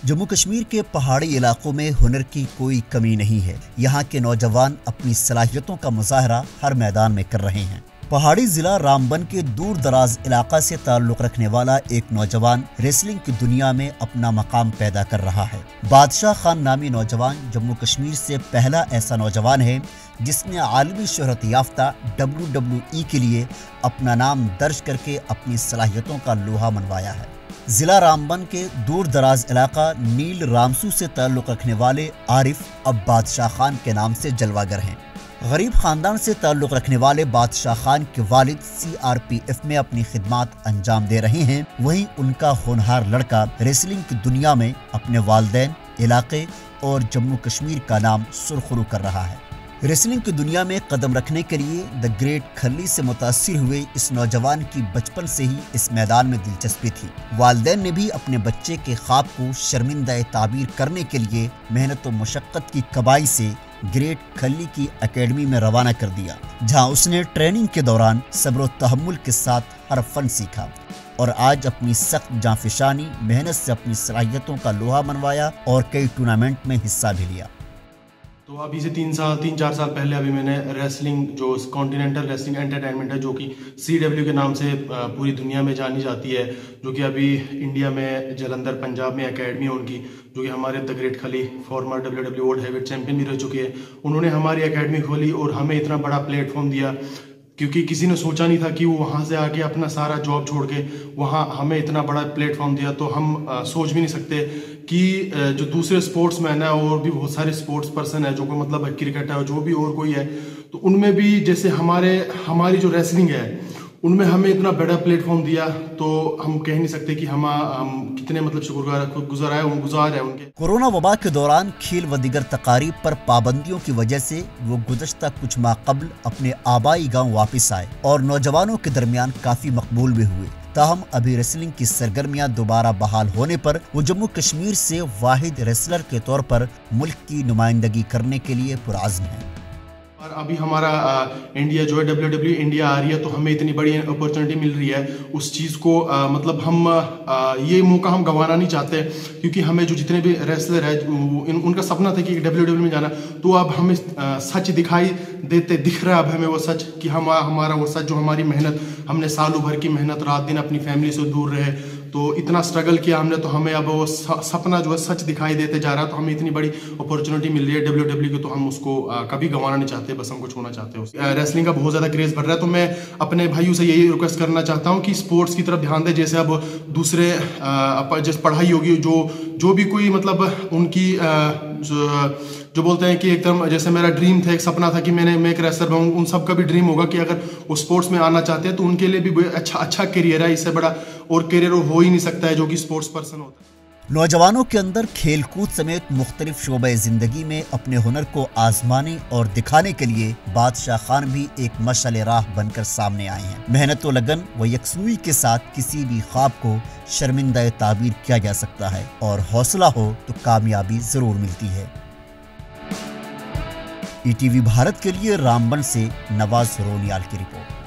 जम्मू कश्मीर के पहाड़ी इलाकों में हुनर की कोई कमी नहीं है। यहाँ के नौजवान अपनी सलाहियतों का मुजाहरा हर मैदान में कर रहे हैं। पहाड़ी जिला रामबन के दूर दराज इलाका से ताल्लुक रखने वाला एक नौजवान रेसलिंग की दुनिया में अपना मकाम पैदा कर रहा है। बादशाह खान नामी नौजवान जम्मू कश्मीर से पहला ऐसा नौजवान है जिसने आलमी शोहरत याफ्ता WWE के लिए अपना नाम दर्ज करके अपनी सलाहियतों का लोहा मनवाया है। जिला रामबन के दूर दराज इलाका नील रामसू से ताल्लुक रखने वाले आरिफ अब बादशाह खान के नाम से जलवागर हैं। गरीब खानदान से ताल्लुक रखने वाले बादशाह खान के वालिद CRPF में अपनी खिदमत अंजाम दे रहे हैं। वहीं उनका होनहार लड़का रेसलिंग की दुनिया में अपने वालिदैन, इलाके और जम्मू कश्मीर का नाम सुरखरू कर रहा है। रेसलिंग की दुनिया में कदम रखने के लिए द ग्रेट खली से मुतासिर हुए इस नौजवान की बचपन से ही इस मैदान में दिलचस्पी थी। वालिदैन ने भी अपने बच्चे के ख्वाब को शर्मिंदा ताबीर करने के लिए मेहनत और मशक्कत की कमाई से ग्रेट खली की एकेडमी में रवाना कर दिया, जहां उसने ट्रेनिंग के दौरान सब्र और तहम्मुल के साथ हर फन सीखा और आज अपनी सख्त जांफिशानी मेहनत से अपनी सलाहियतों का लोहा मनवाया और कई टूर्नामेंट में हिस्सा भी लिया। तो अभी से 3-4 साल पहले अभी मैंने रेसलिंग जो कॉन्टिनेंटल रेसलिंग एंटरटेनमेंट है, जो कि CW के नाम से पूरी दुनिया में जानी जाती है, जो कि अभी इंडिया में जलंधर पंजाब में एकेडमी है उनकी, जो कि हमारे द ग्रेट खली farmer WWE world heavyweight champion भी रह चुके हैं। उन्होंने हमारी एकेडमी खोली और हमें इतना बड़ा प्लेटफॉर्म दिया, क्योंकि किसी ने सोचा नहीं था कि वो वहाँ से आके अपना सारा जॉब छोड़ के वहाँ हमें इतना बड़ा प्लेटफॉर्म दिया। तो हम सोच भी नहीं सकते कि जो दूसरे स्पोर्ट्समैन है और भी बहुत सारे स्पोर्ट्स पर्सन है, जो कोई मतलब क्रिकेट है, जो भी और कोई है, तो उनमें भी जैसे हमारी जो रेसलिंग है उनमें हमें इतना बड़ा प्लेटफॉर्म दिया, तो हम कह नहीं सकते कि हम कितने मतलब शुक्रगुजार है उनके। कोरोना वबा के दौरान खेल व दीगर तकारीब पर पाबंदियों की वजह से वो गुज़श्ता कुछ माह कबल अपने आबाई गांव वापस आए और नौजवानों के दरमियान काफी मकबूल भी हुए। ताहम अभी रेसलिंग की सरगर्मियां दोबारा बहाल होने पर वो जम्मू कश्मीर से वाहिद रेसलर के तौर पर मुल्क की नुमाइंदगी करने के लिए पुरअज़्म है। और अभी हमारा इंडिया जो है WWE इंडिया आ रही है, तो हमें इतनी बड़ी अपॉर्चुनिटी मिल रही है उस चीज़ को मतलब हम ये मौका हम गंवाना नहीं चाहते, क्योंकि हमें जो जितने भी रेसलर है उनका सपना था कि WWE में जाना, तो अब हमें सच दिख रहा है अब हमें वो सच कि हमारा वो सच जो हमारी मेहनत, हमने सालों भर की मेहनत, रात दिन अपनी फैमिली से दूर रहे, तो इतना स्ट्रगल किया हमने, तो हमें अब वो सपना जो है सच दिखाई देते जा रहा है। तो हमें इतनी बड़ी अपॉर्चुनिटी मिल रही है WWE की, तो हम उसको कभी गंवाना नहीं चाहते, बस हमको छोड़ना चाहते हैं। रेसलिंग का बहुत ज़्यादा क्रेज़ बढ़ रहा है, तो मैं अपने भाइयों से यही रिक्वेस्ट करना चाहता हूँ कि स्पोर्ट्स की तरफ ध्यान दें। जैसे अब दूसरे जैसे पढ़ाई होगी, जो भी कोई मतलब उनकी जो बोलते हैं कि एकदम जैसे मेरा ड्रीम था, एक सपना था कि मैं एक रेसलर बनूं, उन सब का भी ड्रीम होगा कि अगर वो स्पोर्ट्स में आना चाहते हैं तो उनके लिए भी अच्छा करियर है। इससे बड़ा और करियर हो ही नहीं सकता है जो कि स्पोर्ट्स पर्सन होता है। नौजवानों के अंदर खेल कूद समेत मुख्तलिफ शोबे जिंदगी में अपने हुनर को आजमाने और दिखाने के लिए बादशाह खान भी एक मशाल राह बनकर सामने आए हैं। मेहनत व लगन व यकसुई के साथ किसी भी ख्वाब को शर्मिंदा ताबीर किया जा सकता है और हौसला हो तो कामयाबी जरूर मिलती है। ETV भारत के लिए रामबन से नवाज रोनियाल की रिपोर्ट।